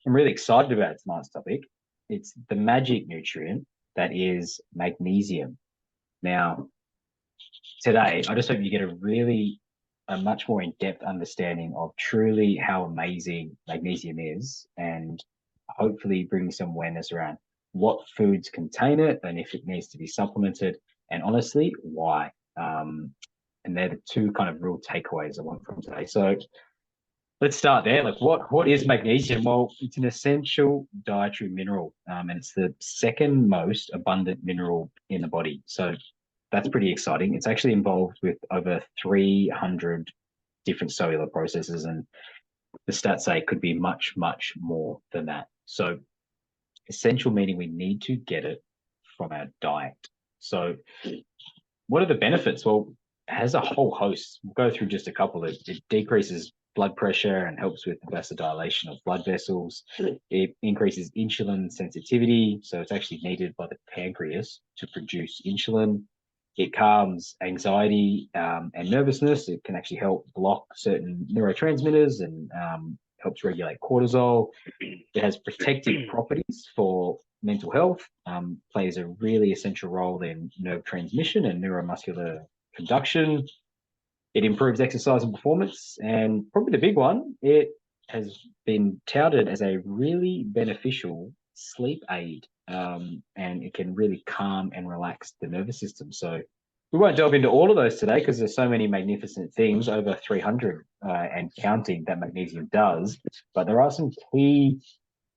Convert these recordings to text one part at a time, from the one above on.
I'm really excited about tonight's topic. It's the magic nutrient that is magnesium. Now, today, I just hope you get a much more in-depth understanding of truly how amazing magnesium is, and hopefully bring some awareness around what foods contain it and if it needs to be supplemented, and honestly, why. And they're the two kind of real takeaways I want from today. So let's start there. Like, what is magnesium? Well, it's an essential dietary mineral, and it's the second most abundant mineral in the body. So that's pretty exciting. It's actually involved with over 300 different cellular processes, and the stats say it could be much, much more than that. So essential meaning we need to get it from our diet. So what are the benefits? Well, it has a whole host. We'll go through just a couple. It decreases blood pressure and helps with the vasodilation of blood vessels. It increases insulin sensitivity, so it's actually needed by the pancreas to produce insulin. It calms anxiety and nervousness. It can actually help block certain neurotransmitters and helps regulate cortisol. It has protective properties for mental health, plays a really essential role in nerve transmission and neuromuscular conduction. It improves exercise and performance. And probably the big one, it has been touted as a really beneficial sleep aid. And it can really calm and relax the nervous system. So we won't delve into all of those today because there's so many magnificent things, over 300 and counting, that magnesium does. But there are some key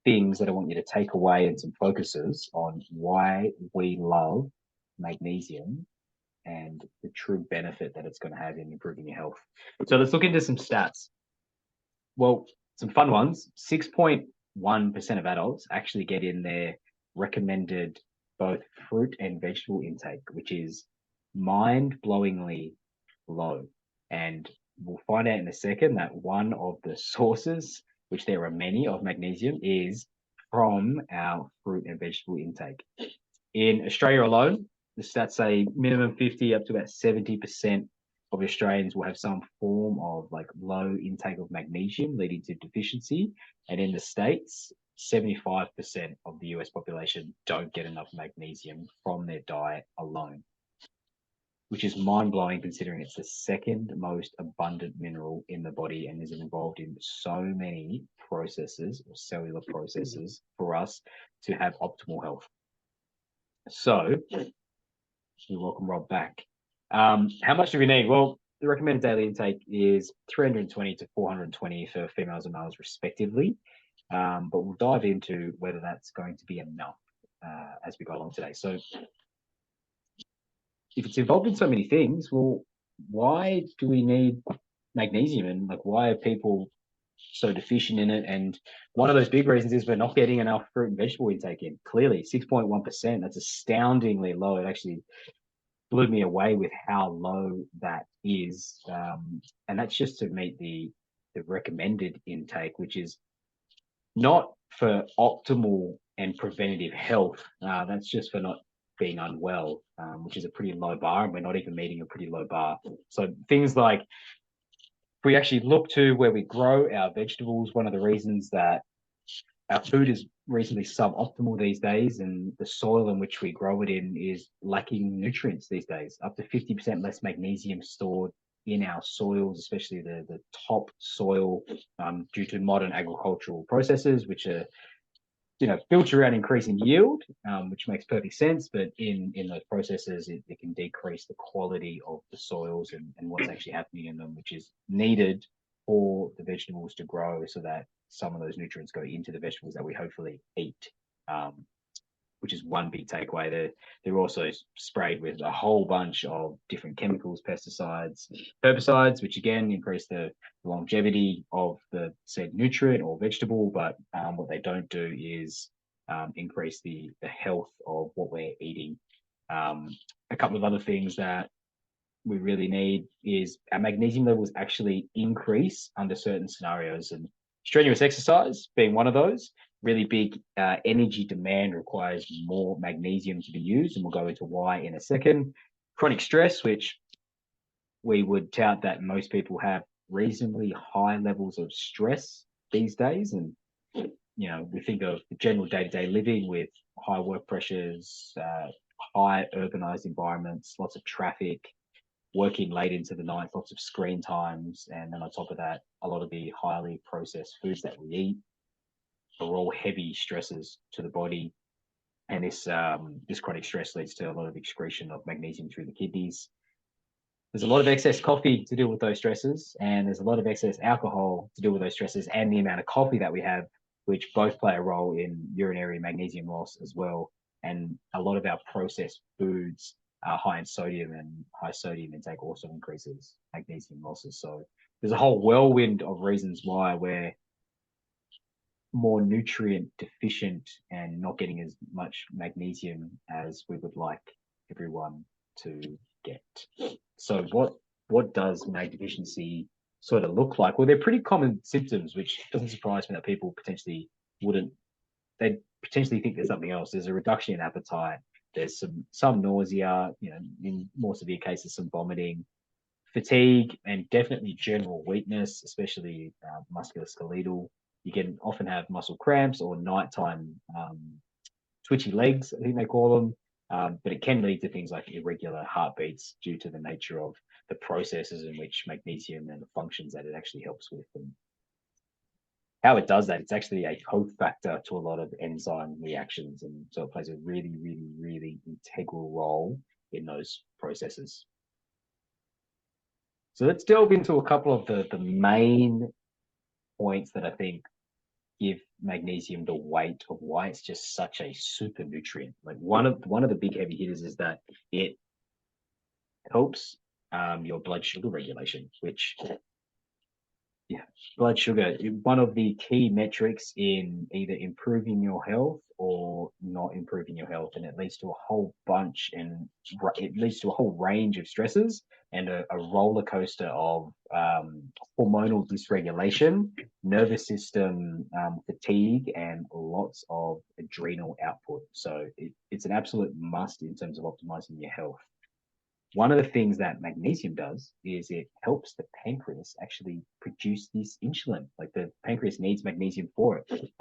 things that I want you to take away and some focuses on why we love magnesium and the true benefit that it's going to have in improving your health. So let's look into some stats. Well, some fun ones. 6.1% of adults actually get in their recommended both fruit and vegetable intake, which is mind-blowingly low. And we'll find out in a second that one of the sources, which there are many, of magnesium is from our fruit and vegetable intake. In Australia alone, the stats say minimum 50 up to about 70% of Australians will have some form of like low intake of magnesium leading to deficiency. And in the States, 75% of the US population don't get enough magnesium from their diet alone, which is mind-blowing considering it's the second most abundant mineral in the body and is involved in so many processes or cellular processes for us to have optimal health. So you're welcome, Rob, back. How much do we need? Well, the recommended daily intake is 320 to 420 for females and males respectively. But we'll dive into whether that's going to be enough as we go along today. So if it's involved in so many things, well, why do we need magnesium, and like why are people so deficient in it? And one of those big reasons is we're not getting enough fruit and vegetable intake in. Clearly, 6.1%, that's astoundingly low. It actually blew me away with how low that is. And that's just to meet the recommended intake, which is not for optimal and preventative health. That's just for not being unwell, which is a pretty low bar, and we're not even meeting a pretty low bar. So things like, if we actually look to where we grow our vegetables, one of the reasons that our food is reasonably suboptimal these days, and the soil in which we grow it in is lacking nutrients these days. Up to 50% less magnesium stored in our soils, especially the top soil, due to modern agricultural processes, which are built around increasing yield, which makes perfect sense. But in those processes, it can decrease the quality of the soils and what's actually happening in them, which is needed for the vegetables to grow so that some of those nutrients go into the vegetables that we hopefully eat, which is one big takeaway. They're also sprayed with a whole bunch of different chemicals, pesticides, herbicides, which again increase the longevity of the said nutrient or vegetable. But what they don't do is increase the health of what we're eating. A couple of other things that we really need is our magnesium levels actually increase under certain scenarios, and strenuous exercise being one of those. Really big energy demand requires more magnesium to be used, and we'll go into why in a second. Chronic stress, which we would tout that most people have reasonably high levels of stress these days, and we think of the general day-to-day living with high work pressures, high urbanized environments, lots of traffic, working late into the night, lots of screen times, and then on top of that, a lot of the highly processed foods that we eat are all heavy stresses to the body. And this chronic stress leads to a lot of excretion of magnesium through the kidneys. There's a lot of excess coffee to deal with those stresses, and there's a lot of excess alcohol to deal with those stresses, and the amount of coffee that we have, which both play a role in urinary magnesium loss as well. And a lot of our processed foods are high in sodium, and high sodium intake also increases magnesium losses. So there's a whole whirlwind of reasons why we're more nutrient deficient and not getting as much magnesium as we would like everyone to get. So what does mag deficiency sort of look like? Well, they're pretty common symptoms, which doesn't surprise me that people potentially they'd potentially think there's something else. There's a reduction in appetite. There's some nausea, in more severe cases, some vomiting, fatigue, and definitely general weakness, especially musculoskeletal. You can often have muscle cramps or nighttime twitchy legs, I think they call them. But it can lead to things like irregular heartbeats due to the nature of the processes in which magnesium and the functions that it actually helps with. And how it does that, it's actually a cofactor to a lot of enzyme reactions. And so it plays a really, really, really integral role in those processes. So let's delve into a couple of the main points that I think give magnesium the weight of why it's just such a super nutrient. Like one of the big heavy hitters is that it helps your blood sugar regulation, which blood sugar, one of the key metrics in either improving your health or not improving your health, and it leads to a whole bunch, and it leads to a whole range of stresses and a roller coaster of hormonal dysregulation, nervous system fatigue, and lots of adrenal output. So it's an absolute must in terms of optimizing your health. One of the things that magnesium does is it helps the pancreas actually produce this insulin. Like the pancreas needs magnesium for it,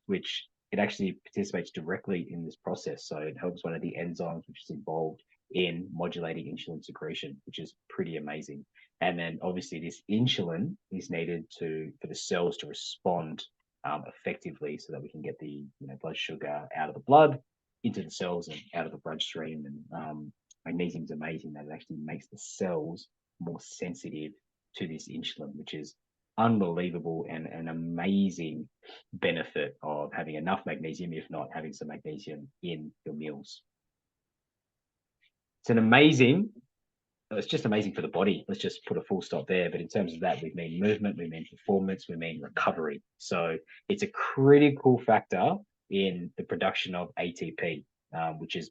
which it actually participates directly in this process. So it helps one of the enzymes which is involved in modulating insulin secretion, which is pretty amazing. And then obviously this insulin is needed for the cells to respond effectively so that we can get the blood sugar out of the blood into the cells and out of the bloodstream. And magnesium is amazing that it actually makes the cells more sensitive to this insulin, which is unbelievable and an amazing benefit of having enough magnesium, if not having some magnesium in your meals. It's just amazing for the body. Let's just put a full stop there. But in terms of that, we mean movement, we mean performance, we mean recovery. So it's a critical factor in the production of ATP, which is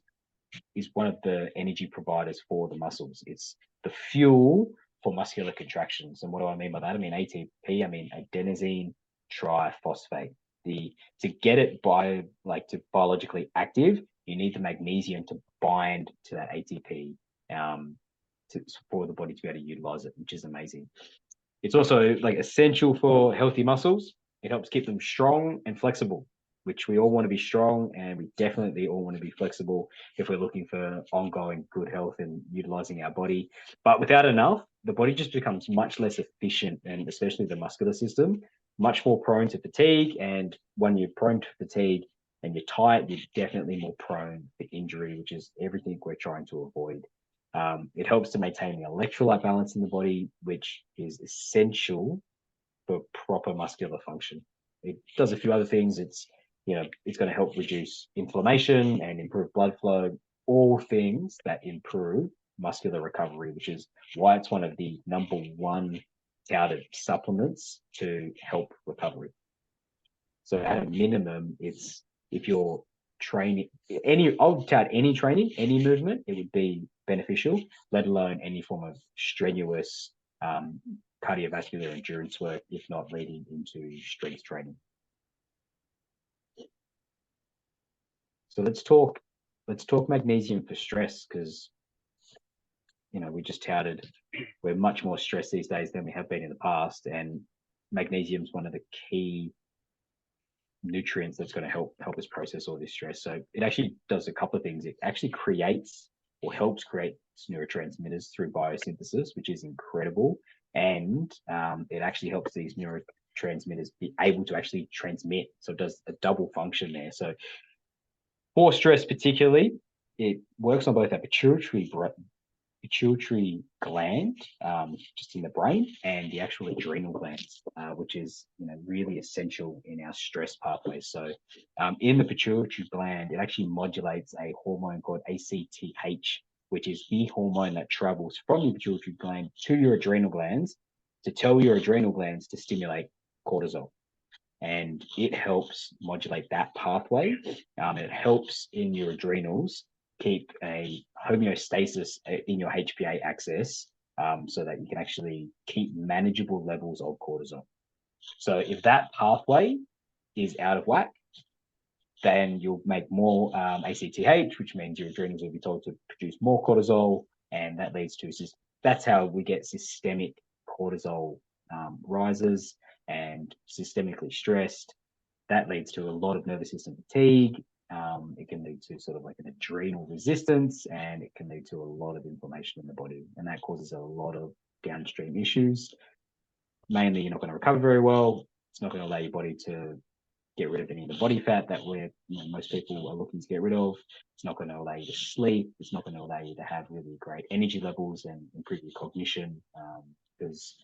one of the energy providers for the muscles. It's the fuel for muscular contractions. And what do I mean by that? I mean ATP, I mean adenosine triphosphate. To get it to biologically active, you need the magnesium to bind to that ATP for the body to be able to utilize it, which is amazing. It's also essential for healthy muscles. It helps keep them strong and flexible, which we all want to be strong, and we definitely all want to be flexible if we're looking for ongoing good health and utilizing our body. But without enough, the body just becomes much less efficient, and especially the muscular system, much more prone to fatigue. And when you're prone to fatigue and you're tired, you're definitely more prone to injury, which is everything we're trying to avoid. It helps to maintain the electrolyte balance in the body, which is essential for proper muscular function. It does a few other things. It's going to help reduce inflammation and improve blood flow, all things that improve muscular recovery, which is why it's one of the number one touted supplements to help recovery. So at a minimum, if you're training I'll tout any training, any movement, it would be beneficial, let alone any form of strenuous cardiovascular endurance work, if not leading into strength training. So let's talk magnesium for stress, because we just touted we're much more stressed these days than we have been in the past, and magnesium is one of the key nutrients that's going to help us process all this stress. So it actually does a couple of things. It actually creates or helps create neurotransmitters through biosynthesis, which is incredible. And it actually helps these neurotransmitters be able to actually transmit. So it does a double function there. So for stress particularly, it works on both our pituitary gland, just in the brain, and the actual adrenal glands, which is really essential in our stress pathways. So in the pituitary gland, it actually modulates a hormone called ACTH, which is the hormone that travels from your pituitary gland to your adrenal glands to tell your adrenal glands to stimulate cortisol. And it helps modulate that pathway. It helps in your adrenals keep a homeostasis in your HPA axis, so that you can actually keep manageable levels of cortisol. So if that pathway is out of whack, then you'll make more ACTH, which means your adrenals will be told to produce more cortisol, and that leads to that's how we get systemic cortisol rises and systemically stressed. That leads to a lot of nervous system fatigue. It can lead to sort of like an adrenal resistance, and it can lead to a lot of inflammation in the body, and that causes a lot of downstream issues. Mainly, you're not going to recover very well. It's not going to allow your body to get rid of any of the body fat that most people are looking to get rid of. It's not going to allow you to sleep. It's not going to allow you to have really great energy levels and improve your cognition, because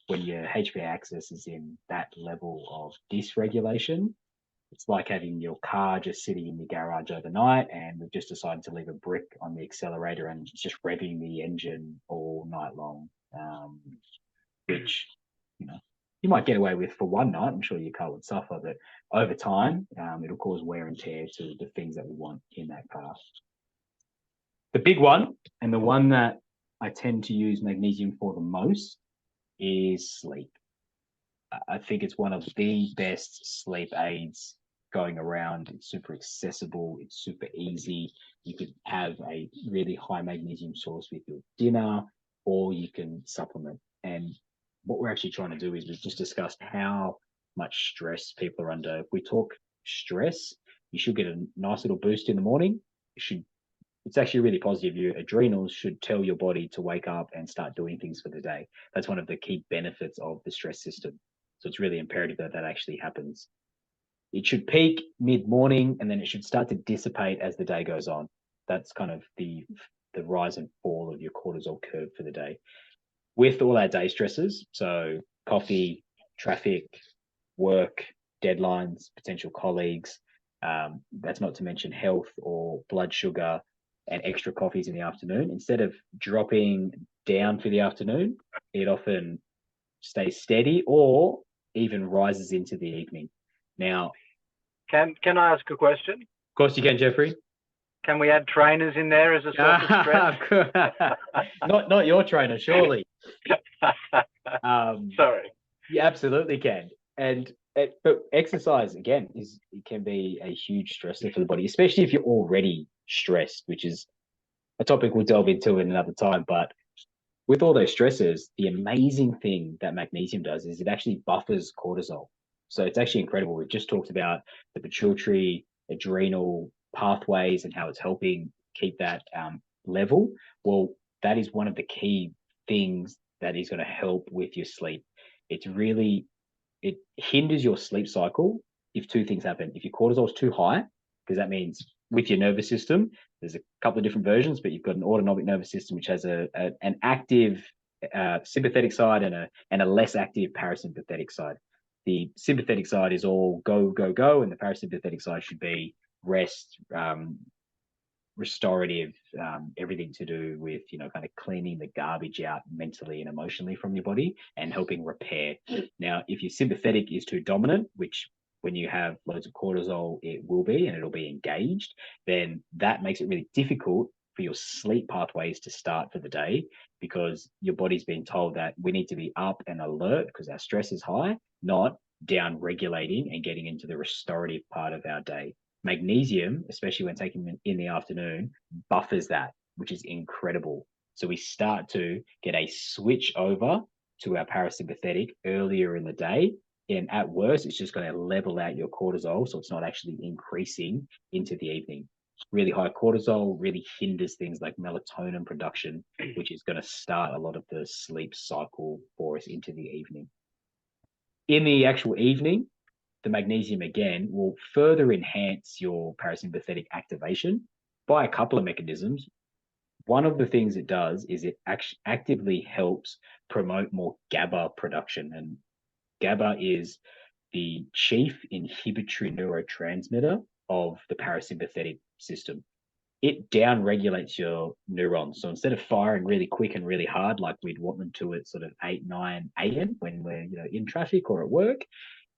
when your HPA axis is in that level of dysregulation, it's like having your car just sitting in the garage overnight, and we've just decided to leave a brick on the accelerator and it's just revving the engine all night long, which you might get away with for one night. I'm sure your car would suffer, but over time, it'll cause wear and tear to the things that we want in that car. The big one, and the one that I tend to use magnesium for the most, is sleep. I think it's one of the best sleep aids going around. It's super accessible. It's super easy. You could have a really high magnesium source with your dinner, or you can supplement. And what we're actually trying to do is we've just discussed how much stress people are under. If we talk stress, you should get a nice little boost in the morning. It's actually really positive. Your adrenals should tell your body to wake up and start doing things for the day. That's one of the key benefits of the stress system. So it's really imperative that that actually happens. It should peak mid-morning, and then it should start to dissipate as the day goes on. That's kind of the rise and fall of your cortisol curve for the day. With all our day stresses, so coffee, traffic, work, deadlines, potential colleagues, that's not to mention health or blood sugar and extra coffees in the afternoon. Instead of dropping down for the afternoon, it often stays steady or even rises into the evening. Now, can I ask a question? Of course you can, Jeffrey. Can we add trainers in there as a source of stress? not your trainer, surely. Sorry. You absolutely can. But exercise, again, it can be a huge stressor for the body, especially if you're already stressed, which is a topic we'll delve into in another time. But with all those stressors, the amazing thing that magnesium does is it actually buffers cortisol. So it's actually incredible. We've just talked about the pituitary, adrenal pathways and how it's helping keep that level. Well, that is one of the key things that is going to help with your sleep. It hinders your sleep cycle if two things happen. If your cortisol is too high, because that means with your nervous system, there's a couple of different versions, but you've got an autonomic nervous system, which has an active sympathetic side and a less active parasympathetic side. The sympathetic side is all go, go, go, and the parasympathetic side should be rest, restorative, everything to do with, kind of cleaning the garbage out mentally and emotionally from your body and helping repair. Now, if your sympathetic is too dominant, which when you have loads of cortisol, it will be, and it'll be engaged, then that makes it really difficult for your sleep pathways to start for the day, because your body's being told that we need to be up and alert because our stress is high, not down regulating and getting into the restorative part of our day. Magnesium, especially when taken in the afternoon, buffers that, which is incredible. So we start to get a switch over to our parasympathetic earlier in the day, And at worst, it's just going to level out your cortisol, so it's not actually increasing into the evening. Really high cortisol really hinders things like melatonin production, which is going to start a lot of the sleep cycle for us into the evening. In the actual evening, the magnesium again will further enhance your parasympathetic activation by a couple of mechanisms. One of the things it does is it actively helps promote more GABA production. And GABA is the chief inhibitory neurotransmitter of the parasympathetic system. It down regulates your neurons. So instead of firing really quick and really hard, like we'd want them to at sort of 8, 9 a.m. when we're in traffic or at work,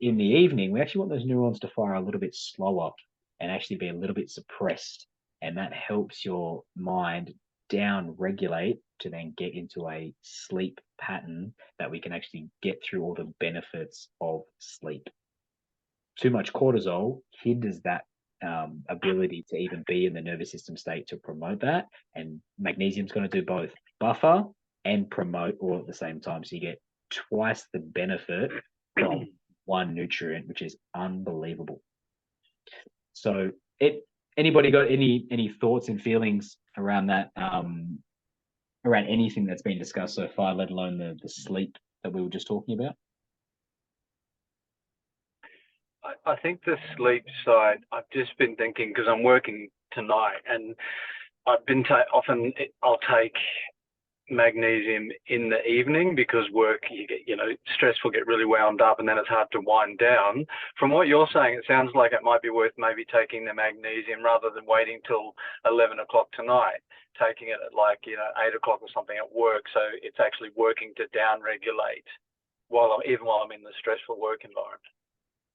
in the evening, we actually want those neurons to fire a little bit slower and actually be a little bit suppressed. And that helps your mind down regulate to then get into a sleep pattern that we can actually get through all the benefits of sleep. Too much cortisol hinders that ability to even be in the nervous system state to promote that. And magnesium's going to do both buffer and promote all at the same time. So you get twice the benefit from one nutrient, which is unbelievable. So anybody got any thoughts and feelings around that, around anything that's been discussed so far, let alone the sleep that we were just talking about? I think the sleep side, I've just been thinking, because I'm working tonight, and I've been often I'll take magnesium in the evening because work, you get, stressful, get really wound up, and then it's hard to wind down. From what you're saying, it sounds like it might be worth maybe taking the magnesium rather than waiting till 11 o'clock tonight, taking it at 8 o'clock or something at work. So it's actually working to down regulate even while I'm in the stressful work environment.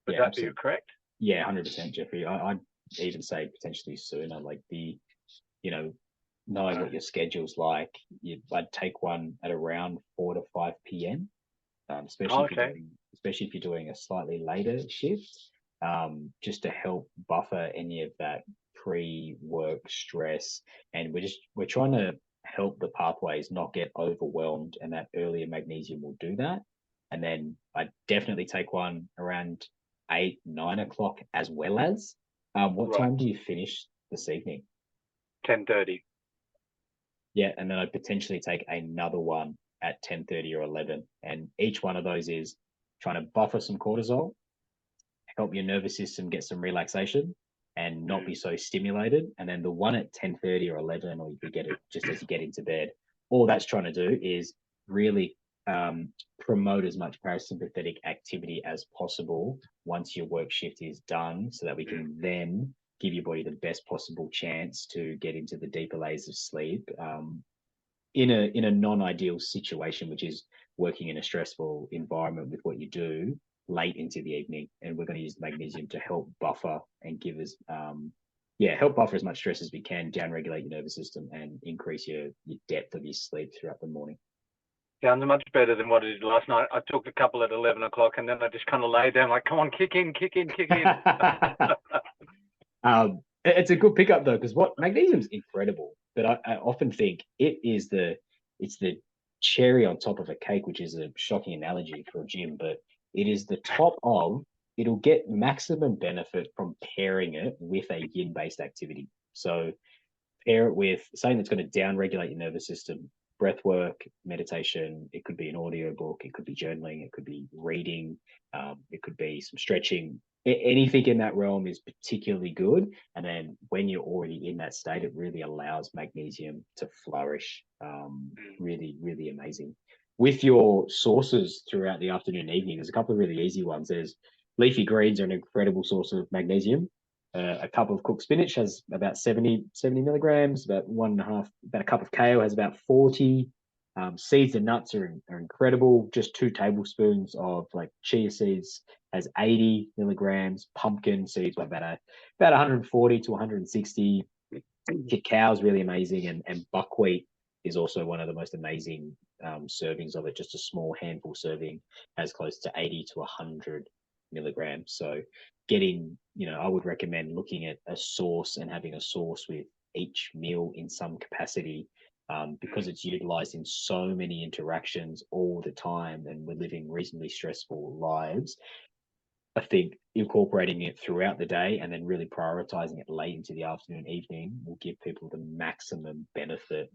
Would that be correct? Yeah, 100%, Jeffrey. I'd even say potentially sooner, like knowing what your schedule's like, I'd take one at around 4 to 5 p.m., especially if you're doing a slightly later shift, just to help buffer any of that pre-work stress. And we're trying to help the pathways not get overwhelmed, and that earlier magnesium will do that. And then I'd definitely take one around 8, 9 o'clock as well as. What time do you finish this evening? 10:30. Yeah, and then I'd potentially take another one at 10:30 or 11. And each one of those is trying to buffer some cortisol, help your nervous system get some relaxation and not be so stimulated. And then the one at 10:30 or 11, or you could get it just as you get into bed, all that's trying to do is really promote as much parasympathetic activity as possible once your work shift is done, so that we can then give your body the best possible chance to get into the deeper layers of sleep in a non-ideal situation, which is working in a stressful environment with what you do late into the evening. And we're going to use magnesium to help buffer and give us help buffer as much stress as we can, down regulate your nervous system and increase your depth of your sleep throughout the morning. Sounds much better than what I did last night. I took a couple at 11 o'clock and then I just kind of lay down like, come on, kick in. It's a good pickup though, because magnesium's incredible, but I often think it's the cherry on top of a cake, which is a shocking analogy for a gym, but it is the top of, it'll get maximum benefit from pairing it with a yin-based activity. So pair it with something that's going to down regulate your nervous system, breath work, meditation. It could be an audio book, it could be journaling, it could be reading, it could be some stretching. Anything in that realm is particularly good. And then when you're already in that state, it really allows magnesium to flourish. Really, really amazing. With your sources throughout the afternoon and evening, there's a couple of really easy ones. There's leafy greens are an incredible source of magnesium. A cup of cooked spinach has about 70 milligrams. About a cup of kale has about 40. Seeds and nuts are incredible. Just 2 tablespoons of chia seeds has 80 milligrams. Pumpkin seeds are about 140 to 160. Cacao is really amazing, and buckwheat is also one of the most amazing servings of it. Just a small handful serving has close to 80 to 100 milligrams. So I would recommend looking at a source and having a source with each meal in some capacity because it's utilized in so many interactions all the time, and we're living reasonably stressful lives. I think incorporating it throughout the day and then really prioritizing it late into the afternoon, evening will give people the maximum benefit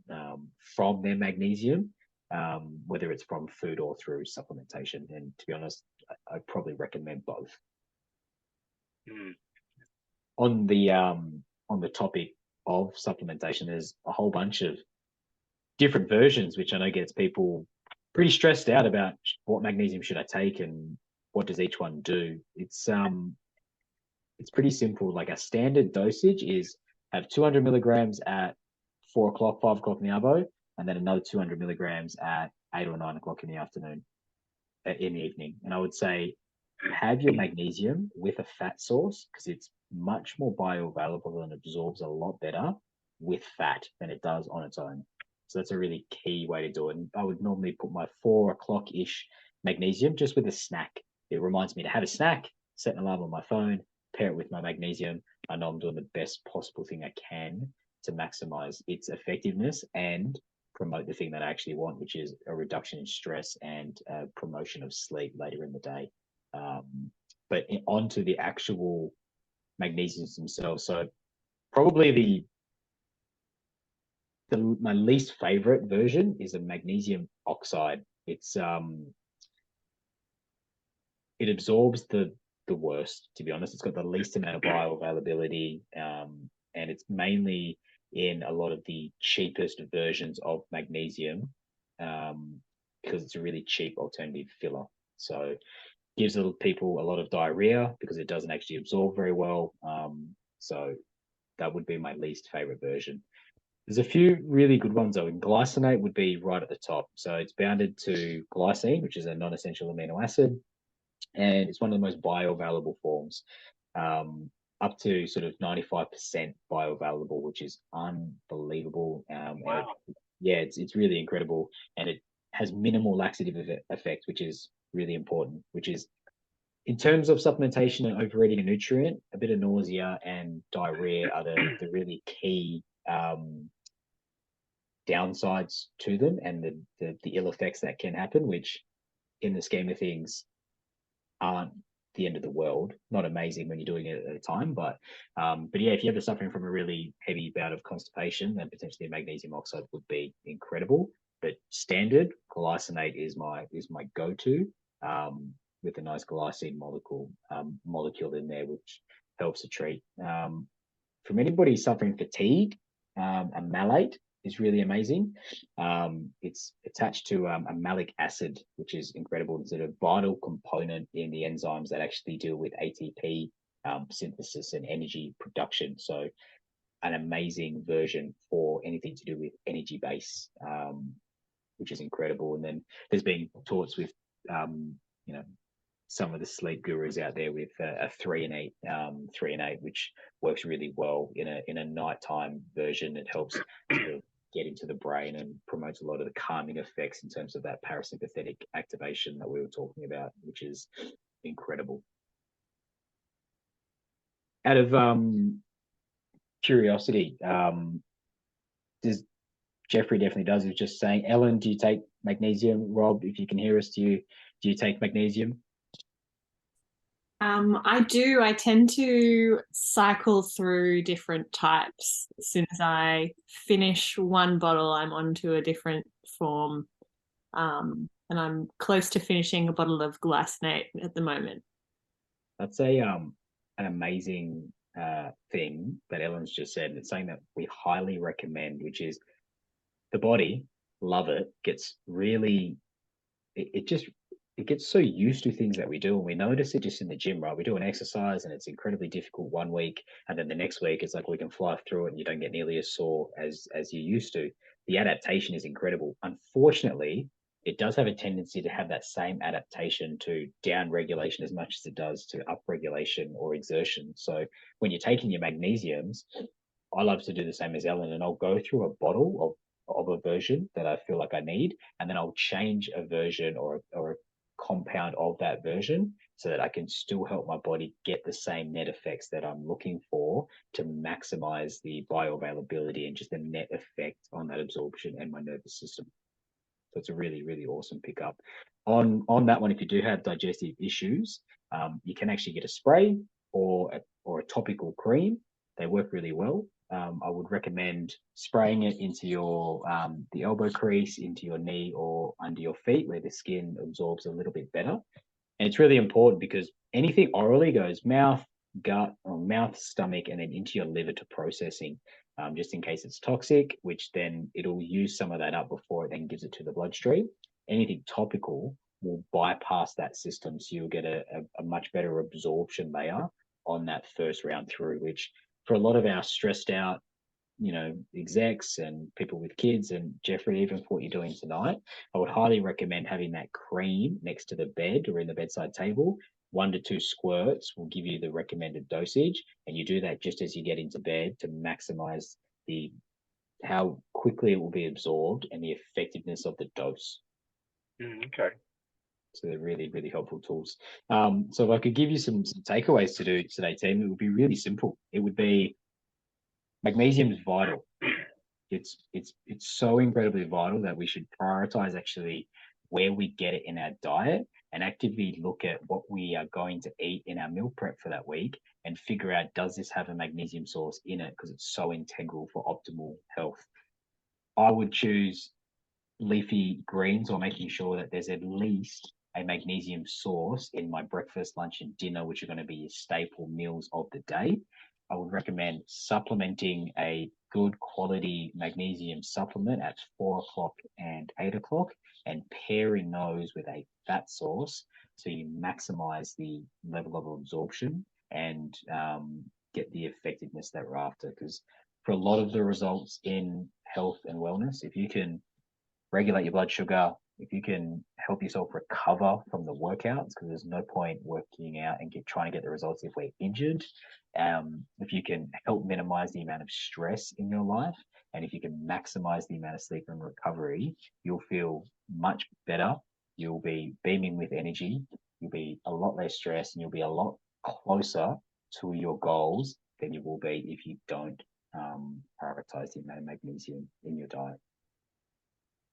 from their magnesium, whether it's from food or through supplementation. And to be honest, I'd probably recommend both. Mm. On the topic of supplementation, there's a whole bunch of different versions, which I know gets people pretty stressed out about what magnesium should I take and what does each one do. It's pretty simple. Like a standard dosage is have 200 milligrams at 4 o'clock, 5 o'clock in the arvo, and then another 200 milligrams at 8 or 9 o'clock in the afternoon, in the evening. And I would say have your magnesium with a fat source because it's much more bioavailable and absorbs a lot better with fat than it does on its own. So that's a really key way to do it. And I would normally put my 4 o'clock-ish magnesium just with a snack. It reminds me to have a snack, set an alarm on my phone, pair it with my magnesium. I know I'm doing the best possible thing I can to maximize its effectiveness and promote the thing that I actually want, which is a reduction in stress and promotion of sleep later in the day. But onto the actual magnesiums themselves. So probably my least favorite version is a magnesium oxide. It absorbs the worst, to be honest. It's got the least amount of bioavailability, and it's mainly in a lot of the cheapest versions of magnesium, because it's a really cheap alternative filler. So gives people a lot of diarrhea because it doesn't actually absorb very well. So that would be my least favorite version. There's a few really good ones though, and glycinate would be right at the top. So it's bounded to glycine, which is a non-essential amino acid, and it's one of the most bioavailable forms, up to sort of 95% bioavailable, which is unbelievable. Wow. It's really incredible, and it has minimal laxative effect, which is really important, which is in terms of supplementation and overeating a nutrient, a bit of nausea and diarrhea are the really key downsides to them, and the ill effects that can happen, which in the scheme of things aren't the end of the world. Not amazing when you're doing it at a time, but yeah, if you're ever suffering from a really heavy bout of constipation, then potentially a magnesium oxide would be incredible. But standard glycinate is my go-to, with a nice glycine molecule in there, which helps to treat. From anybody suffering fatigue, a malate is really amazing. It's attached to a malic acid, which is incredible. It's a vital component in the enzymes that actually deal with ATP synthesis and energy production. So an amazing version for anything to do with energy base, which is incredible. And then there's been talks with, some of the sleep gurus out there with a 3 and 8, which works really well in a nighttime version. It helps to get into the brain and promotes a lot of the calming effects in terms of that parasympathetic activation that we were talking about, which is incredible. Out of curiosity, does Jeffrey definitely does. He was just saying, Ellen, do you take magnesium? Rob, if you can hear us, do you take magnesium? I do. I tend to cycle through different types. As soon as I finish one bottle, I'm on to a different form. And I'm close to finishing a bottle of glycinate at the moment. That's an amazing thing that Ellen's just said. It's something that we highly recommend, which is the body, love it, gets really, it gets so used to things that we do, and we notice it just in the gym, right? We do an exercise and it's incredibly difficult one week, and then the next week it's like we can fly through it and you don't get nearly as sore as you used to. The adaptation is incredible. Unfortunately, it does have a tendency to have that same adaptation to down regulation as much as it does to up regulation or exertion. So when you're taking your magnesiums, I love to do the same as Ellen, and I'll go through a bottle of a version that I feel like I need, and then I'll change a version or a compound of that version so that I can still help my body get the same net effects that I'm looking for to maximize the bioavailability and just the net effect on that absorption and my nervous system. So it's a really, really awesome pickup. On that one, if you do have digestive issues, you can actually get a spray or a topical cream. They work really well. I would recommend spraying it into your the elbow crease, into your knee, or under your feet, where the skin absorbs a little bit better. And it's really important because anything orally goes mouth, gut, or mouth, stomach, and then into your liver to processing, just in case it's toxic, which then it'll use some of that up before it then gives it to the bloodstream. Anything topical will bypass that system, so you'll get a much better absorption layer on that first round through, which for a lot of our stressed out, execs and people with kids, and Jeffrey, even for what you're doing tonight, I would highly recommend having that cream next to the bed or in the bedside table. 1 to 2 squirts will give you the recommended dosage, and you do that just as you get into bed to maximize how quickly it will be absorbed and the effectiveness of the dose. Okay. So they're really, really helpful tools. So if I could give you some takeaways to do today, team, it would be really simple. It would be magnesium is vital. It's so incredibly vital that we should prioritize actually where we get it in our diet and actively look at what we are going to eat in our meal prep for that week and figure out, does this have a magnesium source in it? Because it's so integral for optimal health. I would choose leafy greens, or making sure that there's at least a magnesium source in my breakfast, lunch, and dinner, which are going to be your staple meals of the day. I would recommend supplementing a good quality magnesium supplement at 4 o'clock and 8 o'clock, and pairing those with a fat source so you maximize the level of absorption and get the effectiveness that we're after. Because for a lot of the results in health and wellness, if you can regulate your blood sugar, if you can help yourself recover from the workouts, because there's no point working out and trying to get the results if we're injured. If you can help minimize the amount of stress in your life, and if you can maximize the amount of sleep and recovery, you'll feel much better. You'll be beaming with energy. You'll be a lot less stressed, and you'll be a lot closer to your goals than you will be if you don't prioritize the amount of magnesium in your diet.